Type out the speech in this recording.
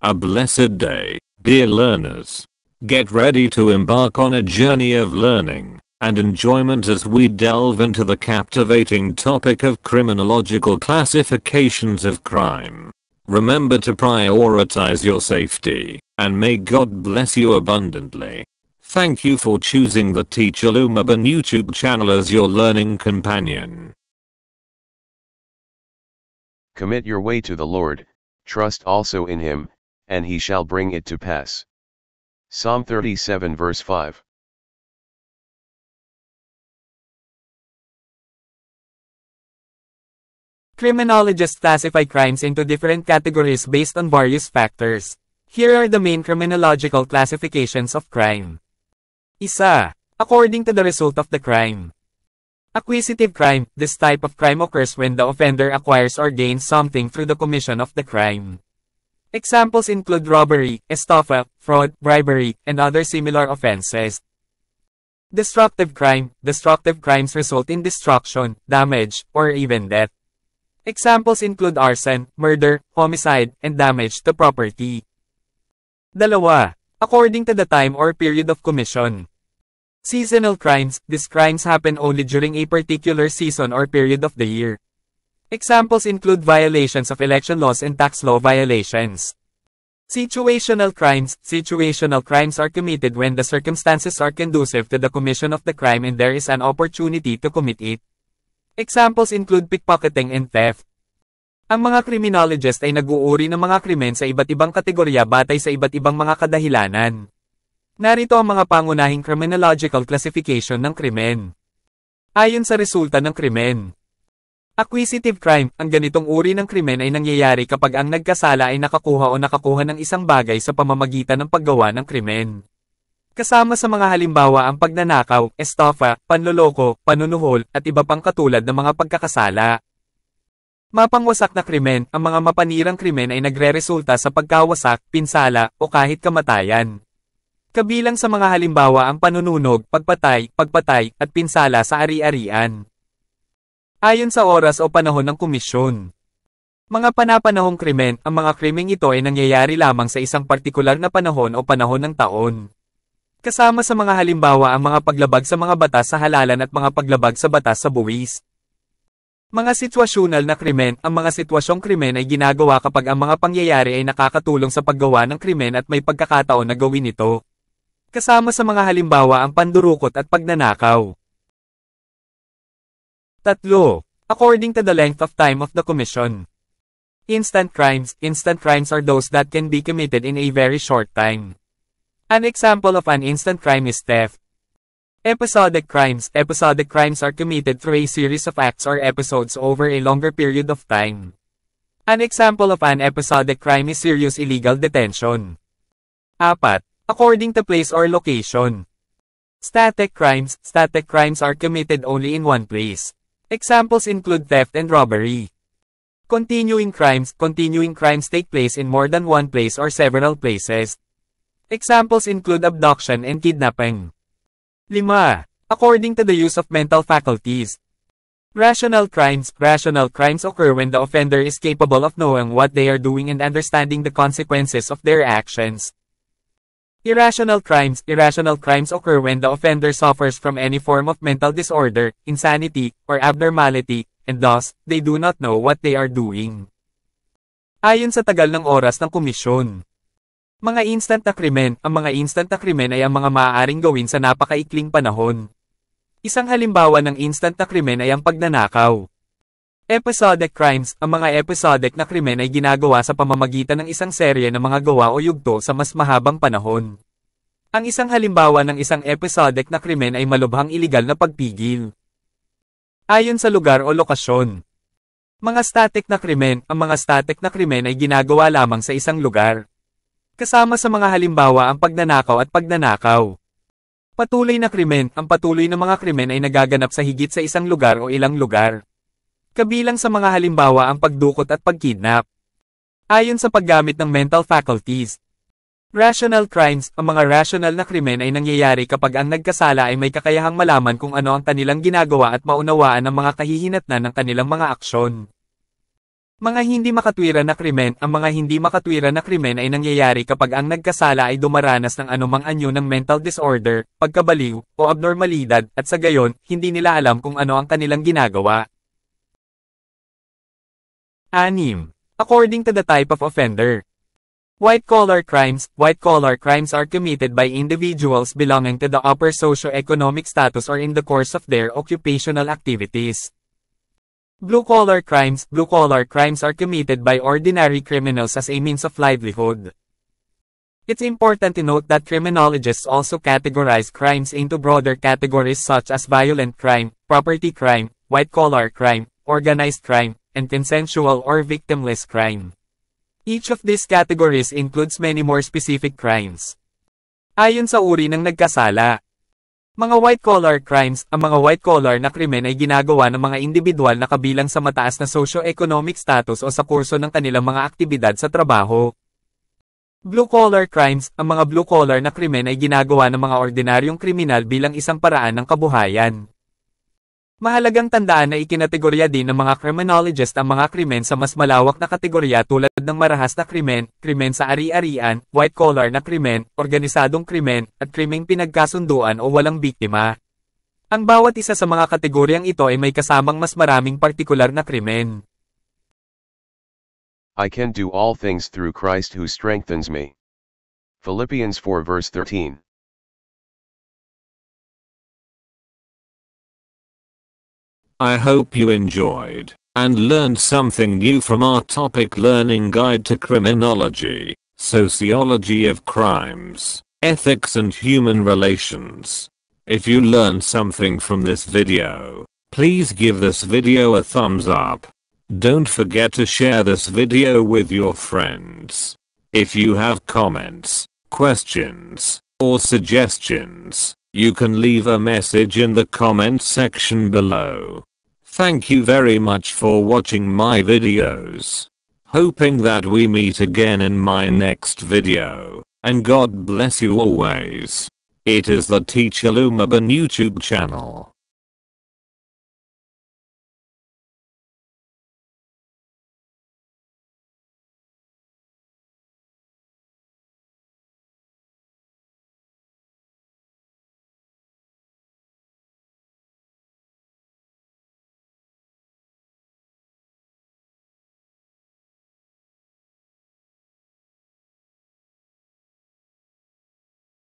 A blessed day, dear learners. Get ready to embark on a journey of learning and enjoyment as we delve into the captivating topic of criminological classifications of crime. Remember to prioritize your safety, and may God bless you abundantly. Thank you for choosing the Teacher Lumaban YouTube channel as your learning companion. Commit your way to the Lord, trust also in him, and he shall bring it to pass. Psalm 37 verse 5. Criminologists classify crimes into different categories based on various factors. Here are the main criminological classifications of crime. Isa. According to the result of the crime. Acquisitive crime. This type of crime occurs when the offender acquires or gains something through the commission of the crime. Examples include robbery, estafa, fraud, bribery, and other similar offenses. Destructive crime. Destructive crimes result in destruction, damage, or even death. Examples include arson, murder, homicide, and damage to property. Dalawa. According to the time or period of commission. Seasonal crimes. These crimes happen only during a particular season or period of the year. Examples include violations of election laws and tax law violations. Situational crimes. Situational crimes are committed when the circumstances are conducive to the commission of the crime and there is an opportunity to commit it. Examples include pickpocketing and theft. Ang mga criminologist ay nag-uuri ng mga krimen sa iba't ibang kategorya batay sa iba't ibang mga kadahilanan. Narito ang mga pangunahing criminological classification ng krimen. Ayon sa resulta ng krimen. Acquisitive crime. Ang ganitong uri ng krimen ay nangyayari kapag ang nagkasala ay nakakuha ng isang bagay sa pamamagitan ng paggawa ng krimen. Kasama sa mga halimbawa ang pagnanakaw, estafa, panloloko, panunuhol, at iba pang katulad ng mga pagkakasala. Mapangwasak na krimen. Ang mga mapanirang krimen ay nagreresulta sa pagkawasak, pinsala, o kahit kamatayan. Kabilang sa mga halimbawa ang panununog, pagpatay, at pinsala sa ari-arian. Ayon sa oras o panahon ng komisyon. Mga panapanahong krimen. Ang mga krimeng ito ay nangyayari lamang sa isang partikular na panahon o panahon ng taon. Kasama sa mga halimbawa ang mga paglabag sa mga batas sa halalan at mga paglabag sa batas sa buwis. Mga sitwasyonal na krimen. Ang mga sitwasyong krimen ay ginagawa kapag ang mga pangyayari ay nakakatulong sa paggawa ng krimen at may pagkakataon na gawin ito. Kasama sa mga halimbawa ang pandurukot at pagnanakaw. 3. According to the length of time of the commission. Instant crimes. Instant crimes are those that can be committed in a very short time. An example of an instant crime is theft. Episodic crimes. Episodic crimes are committed through a series of acts or episodes over a longer period of time. An example of an episodic crime is serious illegal detention. 4. According to place or location. Static crimes. Static crimes are committed only in one place. Examples include theft and robbery. Continuing crimes. Continuing crimes take place in more than one place or several places. Examples include abduction and kidnapping. 5. According to the use of mental faculties. Rational crimes. Rational crimes occur when the offender is capable of knowing what they are doing and understanding the consequences of their actions. Irrational crimes. Irrational crimes occur when the offender suffers from any form of mental disorder, insanity, or abnormality, and thus, they do not know what they are doing. Ayon sa tagal ng oras ng komisyon. Mga instant na krimen. Ang mga instant na krimen ay ang mga maaaring gawin sa napakaikling panahon. Isang halimbawa ng instant na krimen ay ang pagnanakaw. Episodic crimes. Ang mga episodic na krimen ay ginagawa sa pamamagitan ng isang serye ng mga gawa o yugto sa mas mahabang panahon. Ang isang halimbawa ng isang episodic na krimen ay malubhang iligal na pagpigil. Ayon sa lugar o lokasyon. Mga static na krimen. Ang mga static na krimen ay ginagawa lamang sa isang lugar. Kasama sa mga halimbawa ang pagnanakaw at pagnanakaw. Patuloy na krimen. Ang patuloy na mga krimen ay nagaganap sa higit sa isang lugar o ilang lugar. Kabilang sa mga halimbawa ang pagdukot at pagkidnap. Ayon sa paggamit ng mental faculties. Rational crimes. Ang mga rational na krimen ay nangyayari kapag ang nagkasala ay may kakayahang malaman kung ano ang kanilang ginagawa at maunawaan ang mga kahihinatnan ng kanilang mga aksyon. Mga hindi makatwiran na krimen. Ang mga hindi makatwiran na krimen ay nangyayari kapag ang nagkasala ay dumaranas ng anumang anyo ng mental disorder, pagkabaliw, o abnormalidad, at sa gayon, hindi nila alam kung ano ang kanilang ginagawa. 6. According to the type of offender. White-collar crimes. White-collar crimes are committed by individuals belonging to the upper socio-economic status or in the course of their occupational activities. Blue-collar crimes. Blue-collar crimes are committed by ordinary criminals as a means of livelihood. It's important to note that criminologists also categorize crimes into broader categories such as violent crime, property crime, white-collar crime, organized crime, and consensual or victimless crime. Each of these categories includes many more specific crimes. Ayon sa uri ng nagkasala. Mga white-collar crimes. Ang mga white-collar na krimen ay ginagawa ng mga individual na kabilang sa mataas na socio-economic status o sa kurso ng kanilang mga aktibidad sa trabaho. Blue-collar crimes. Ang mga blue-collar na krimen ay ginagawa ng mga ordinaryong kriminal bilang isang paraan ng kabuhayan. Mahalagang tandaan na ikinategorya din ng mga criminologist ang mga krimen sa mas malawak na kategorya tulad ng marahas na krimen, krimen sa ari-arian, white-collar na krimen, organisadong krimen, at krimeng pinagkasunduan o walang biktima. Ang bawat isa sa mga kategoryang ito ay may kasamang mas maraming partikular na krimen. I can do all things through Christ who strengthens me. Philippians 4 verse 13. I hope you enjoyed and learned something new from our topic learning guide to criminology, sociology of crimes, ethics and human relations. If you learned something from this video, please give this video a thumbs up. Don't forget to share this video with your friends. If you have comments, questions, or suggestions, you can leave a message in the comment section below. Thank you very much for watching my videos. Hoping that we meet again in my next video, and God bless you always. It is the Teacher Lumaban YouTube channel.